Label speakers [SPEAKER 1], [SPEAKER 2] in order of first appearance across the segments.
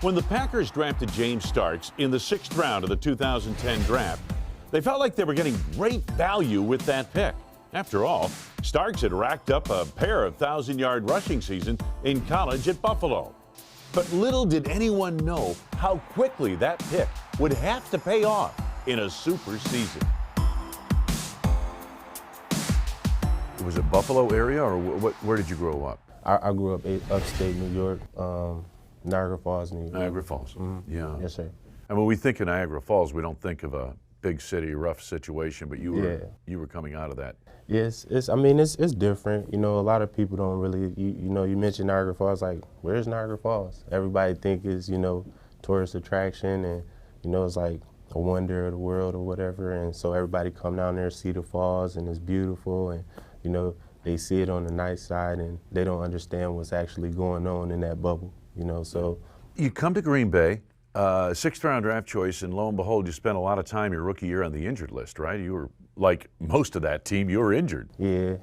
[SPEAKER 1] When the Packers drafted James Starks in the 6th round of the 2010 draft, they felt like they were getting great value with that pick. After all, Starks had racked up a pair of 1,000-yard rushing seasons in college at Buffalo. But little did anyone know how quickly that pick would have to pay off in a super season. Was it Buffalo area, or where did you grow up?
[SPEAKER 2] I grew up upstate New York, Niagara Falls, New York.
[SPEAKER 1] Niagara Falls, yeah.
[SPEAKER 2] Yes, sir.
[SPEAKER 1] And when we think of Niagara Falls, we don't think of a big city, rough situation, but you were coming out of that.
[SPEAKER 2] Yes, it's different. You know, a lot of people don't really, you mentioned Niagara Falls, like, where's Niagara Falls? Everybody think it's, tourist attraction, and, it's like a wonder of the world or whatever, and so everybody come down there, see the falls, and it's beautiful, and, they see it on the nice side, and they don't understand what's actually going on in that bubble, so.
[SPEAKER 1] You come to Green Bay, 6th round draft choice, and lo and behold, you spent a lot of time your rookie year on the injured list, right? You were, like most of that team, you were injured.
[SPEAKER 2] Yeah.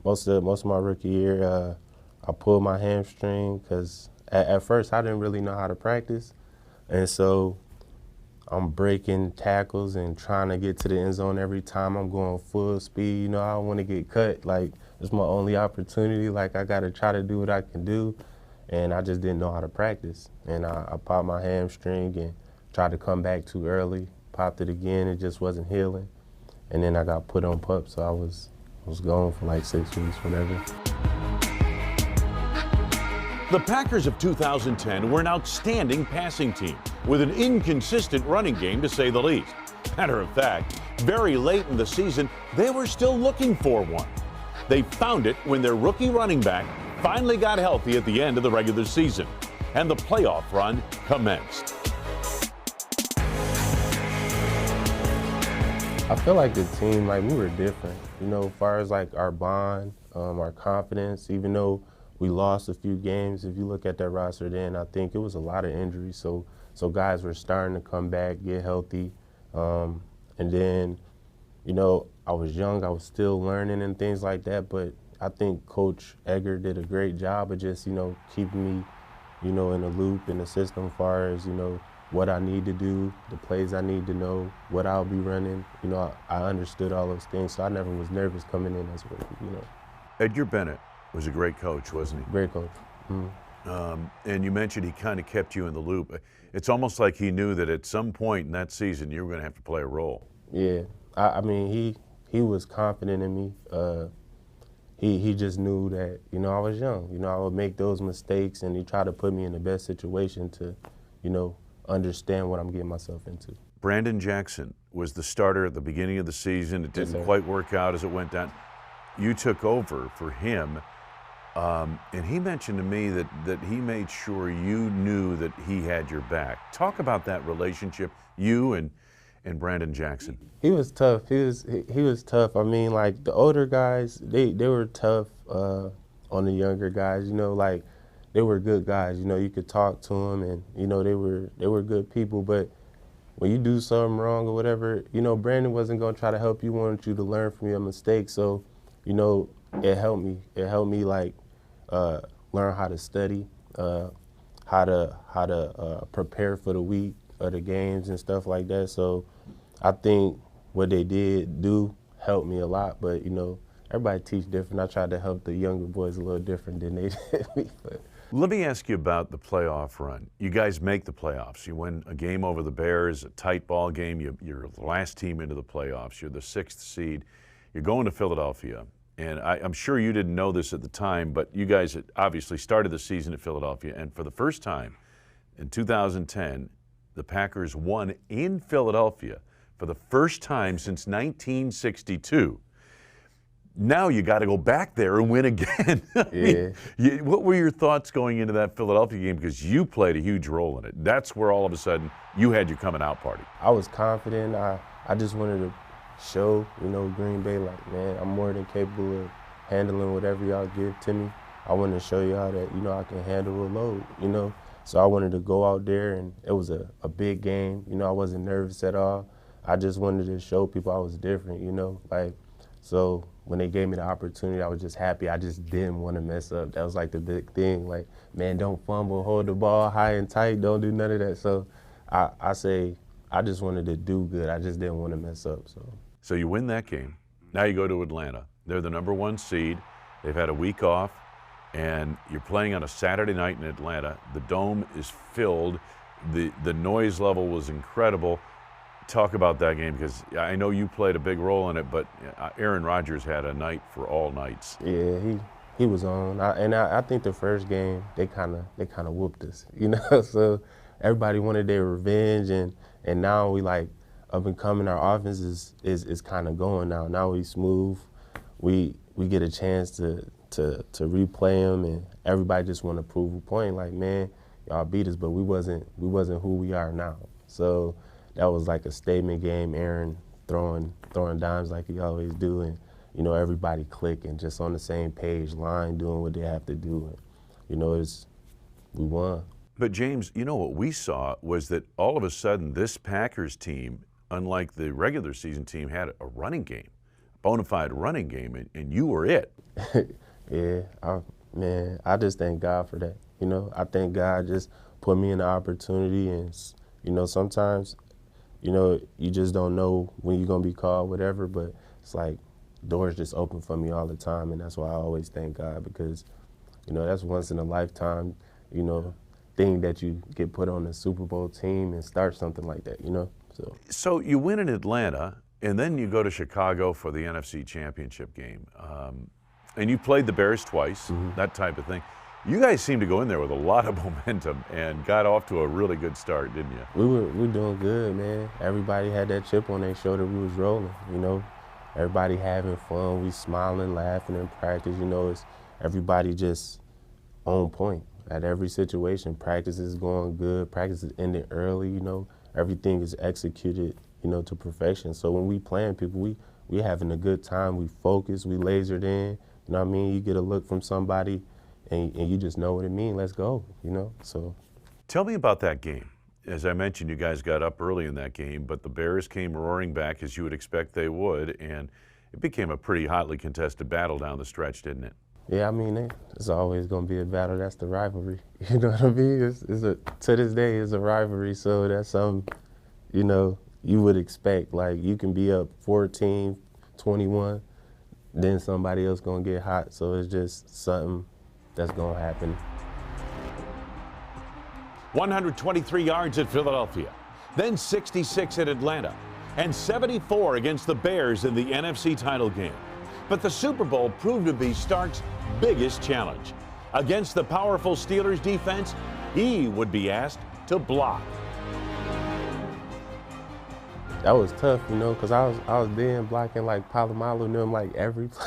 [SPEAKER 2] Most of my rookie year, I pulled my hamstring because at first I didn't really know how to practice. And so I'm breaking tackles and trying to get to the end zone every time. I'm going full speed. I don't want to get cut. Like, it's my only opportunity. Like, I got to try to do what I can do. And I just didn't know how to practice. And I popped my hamstring and tried to come back too early. Popped it again. It just wasn't healing. And then I got put on PUP, so I was gone for like 6 weeks, whatever.
[SPEAKER 1] The Packers of 2010 were an outstanding passing team with an inconsistent running game, to say the least. Matter of fact, very late in the season, they were still looking for one. They found it when their rookie running back finally got healthy at the end of the regular season, and the playoff run commenced.
[SPEAKER 2] I feel like the team, we were different, as far as our bond, our confidence. Even though we lost a few games, if you look at that roster then, I think it was a lot of injuries. So guys were starting to come back, get healthy. And then, I was young, I was still learning and things like that, but I think Coach Egger did a great job of just, keeping me, in the loop, in the system, as far as, what I need to do, the plays I need to know, what I'll be running. I understood all those things, so I never was nervous coming in as a rookie,
[SPEAKER 1] Edgar Bennett was a great coach, wasn't he?
[SPEAKER 2] Great coach. Mm-hmm.
[SPEAKER 1] And you mentioned he kind of kept you in the loop. It's almost like he knew that at some point in that season you were going to have to play a role.
[SPEAKER 2] Yeah, I mean, he was confident in me. He just knew that, I was young. I would make those mistakes, and he tried to put me in the best situation to, understand what I'm getting myself into.
[SPEAKER 1] Brandon Jackson was the starter at the beginning of the season. It didn't quite work out as it went down. You took over for him, and he mentioned to me that he made sure you knew that he had your back. Talk about that relationship, you and Brandon Jackson.
[SPEAKER 2] He was tough. He was tough. I mean, the older guys, they were tough on the younger guys. They were good guys. You could talk to them, and they were good people. But when you do something wrong or whatever, Brandon wasn't gonna try to help you. He wanted you to learn from your mistakes. So, it helped me. It helped me learn how to study, how to prepare for the week or the games and stuff like that. So, I think what they did helped me a lot. But everybody teach different. I tried to help the younger boys a little different than they did me. But.
[SPEAKER 1] Let me ask you about the playoff run. You guys make the playoffs. You win a game over the Bears, a tight ball game. You're the last team into the playoffs. You're the 6th seed. You're going to Philadelphia. And I'm sure you didn't know this at the time, but you guys had obviously started the season at Philadelphia. And for the first time in 2010, the Packers won in Philadelphia for the first time since 1962. Now you got to go back there and win again. What were your thoughts going into that Philadelphia game? Because you played a huge role in it. That's where all of a sudden you had your coming out party.
[SPEAKER 2] I was confident. I just wanted to show, Green Bay, man, I'm more than capable of handling whatever y'all give to me. I wanted to show y'all that, I can handle a load, So I wanted to go out there, and it was a big game. I wasn't nervous at all. I just wanted to show people I was different, So when they gave me the opportunity, I was just happy. I just didn't want to mess up. That was like the big thing. Like, man, don't fumble, hold the ball high and tight, don't do none of that. So I say I just wanted to do good. I just didn't want to mess up.
[SPEAKER 1] So you win that game. Now you go to Atlanta. They're the #1 seed. They've had a week off, and you're playing on a Saturday night in Atlanta. The dome is filled. The noise level was incredible. Talk about that game, because I know you played a big role in it, but Aaron Rodgers had a night for all nights.
[SPEAKER 2] Yeah, he was on. I think the first game they kind of whooped us, you know. So everybody wanted their revenge, and now we like up and coming. Our offense is kind of going now. Now we smooth. We get a chance to replay them, and everybody just want to prove a point. Like, man, y'all beat us, but we wasn't who we are now. So that was like a statement game. Aaron throwing dimes like he always do, and you know, everybody clicking, just on the same page, line doing what they have to do. And, you know, we won.
[SPEAKER 1] But James, you know what we saw was that all of a sudden this Packers team, unlike the regular season team, had a running game, a bona fide running game, and you were it.
[SPEAKER 2] Yeah, man, I just thank God for that. You know, I thank God just put me in the opportunity, and you know, sometimes, you know, you just don't know when you're gonna be called, whatever, but it's like doors just open for me all the time, and that's why I always thank God, because, you know, that's once in a lifetime, you know, thing that you get put on a Super Bowl team and start something like that, you know.
[SPEAKER 1] So you win in Atlanta, and then you go to Chicago for the NFC Championship game, and you played the Bears twice, that type of thing. You guys seemed to go in there with a lot of momentum and got off to a really good start, didn't you?
[SPEAKER 2] We were doing good, man. Everybody had that chip on their shoulder. We was rolling, you know. Everybody having fun. We smiling, laughing in practice. You know, it's everybody just on point at every situation. Practice is going good. Practice is ending early, you know. Everything is executed, you know, to perfection. So when we playing people, we having a good time. We focus. We lasered in. You know what I mean? You get a look from somebody, and you just know what it means. Let's go, you know. So,
[SPEAKER 1] tell me about that game. As I mentioned, you guys got up early in that game, but the Bears came roaring back, as you would expect they would, and it became a pretty hotly contested battle down the stretch, didn't it?
[SPEAKER 2] Yeah, I mean, it's always going to be a battle. That's the rivalry. You know what I mean? To this day, it's a rivalry, so that's something, you know, you would expect. Like, you can be up 14, 21, then somebody else going to get hot, so it's just something that's going to happen.
[SPEAKER 1] 123 yards at Philadelphia, then 66 at Atlanta, and 74 against the Bears in the NFC title game. But the Super Bowl proved to be Stark's biggest challenge. Against the powerful Steelers defense, he would be asked to block.
[SPEAKER 2] That was tough, you know, because I was then blocking like Palomalu and them like every play.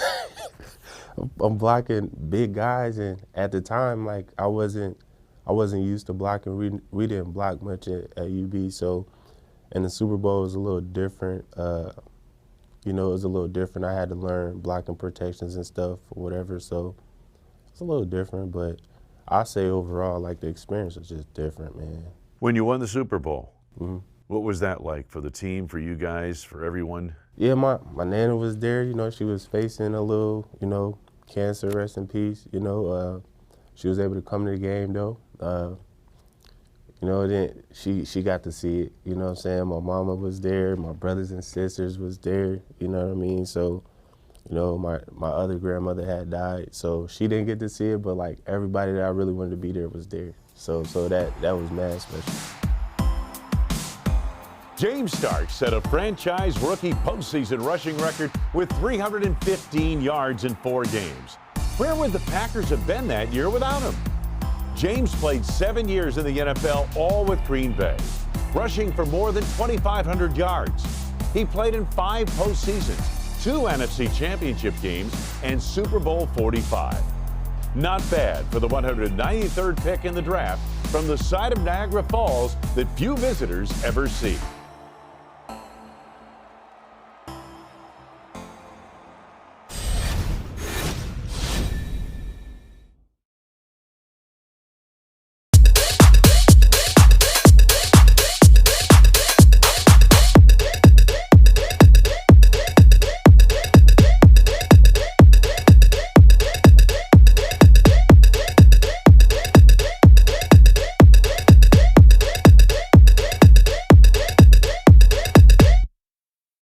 [SPEAKER 2] I'm blocking big guys, and at the time, like I wasn't used to blocking. We didn't block much at UB, so and the Super Bowl was a little different. You know, it was a little different. I had to learn blocking protections and stuff or whatever, so it's a little different. But I say overall, like the experience was just different, man.
[SPEAKER 1] When you won the Super Bowl, what was that like for the team, for you guys, for everyone?
[SPEAKER 2] Yeah, my nana was there. You know, she was facing a little, you know, cancer, rest in peace. You know, she was able to come to the game though. You know, then she got to see it. You know what I'm saying? My mama was there. My brothers and sisters was there. You know what I mean? So, you know, my other grandmother had died, so she didn't get to see it. But like everybody that I really wanted to be there was there. So that was mad special.
[SPEAKER 1] James Stark set a franchise rookie postseason rushing record with 315 yards in 4 games. Where would the Packers have been that year without him? James played 7 years in the NFL, all with Green Bay, rushing for more than 2,500 yards. He played in 5 postseasons, 2 NFC Championship games, and Super Bowl 45. Not bad for the 193rd pick in the draft from the side of Niagara Falls that few visitors ever see.